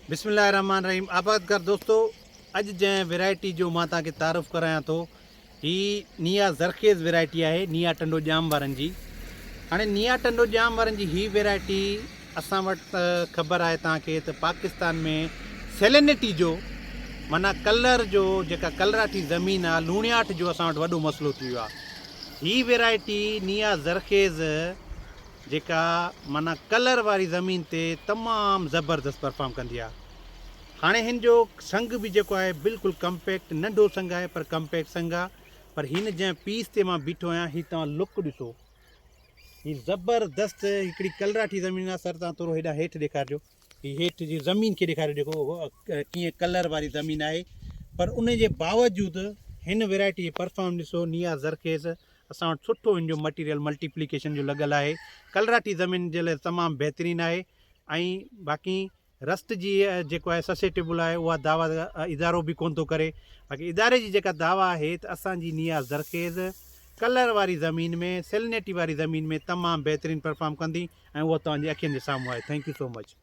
बिस्मिल्लाहिर्रहमानिर्रहीम। आबादकार दोस्तों, अॼु जंहिं वैरायटी जो मां तव्हांखे तारुफ़ करायां थो, ही निया ज़रखेज़ वैरायटी आहे, निया टंडो ॼाम वारनि जी। हाणे निया टंडो ॼाम वारनि जी ही वैरायटी असां वटि त ख़बर आहे तव्हांखे त पाकिस्तान में सैलेनिटी जो माना कलर जो, जेका कलराठी ज़मीन आहे, लूणियाठ जो असां वटि वॾो मसइलो थी वियो आहे। ही वैरायटी निया ज़रखेज़ जेका माना कलर वारी ज़मीन ते तमामु ज़बरदस्त परफॉर्म कंदी आहे। हाणे हिन जो संग बि जेको आहे बिल्कुलु कम्पैक्ट, नंढो संग आहे पर कम्पैक्ट संग आहे। पर हिन जंहिं पीस ते मां बीठो आहियां, हीउ तव्हां लुक ॾिसो, हीउ ज़बरदस्त हिकिड़ी कलराठी ज़मीन आहे। सर तव्हां थोरो हेॾा हेठि ॾेखारिजो, हीउ हेठि जी ज़मीन खे ॾेखारियो, जेको कीअं कलर वारी ज़मीन आहे। पर उन जे बावजूदि हिन वैरायटी जी परफॉर्म ॾिसो, निया ज़रखेज़ असां वटि सुठो हिन जो मटीरियल मल्टीप्लिकेशन जो लॻल आहे। कलराठी ज़मीन जे लाइ तमामु बहितरीनु आहे। ऐं बाक़ी रस्ट जी जेको आहे ससेटेबल आहे, उहा दावा इदारो बि कोन थो करे। बाक़ी इदारे जी जेका दावा आहे त असांजी निया ज़रखेज़ कलर वारी ज़मीन में, सैलिनिटी वारी ज़मीन में तमामु बहितरीनु परफॉर्म कंदी, ऐं उहा तव्हांजी अखियुनि जे साम्हूं आहे। Thank you so much.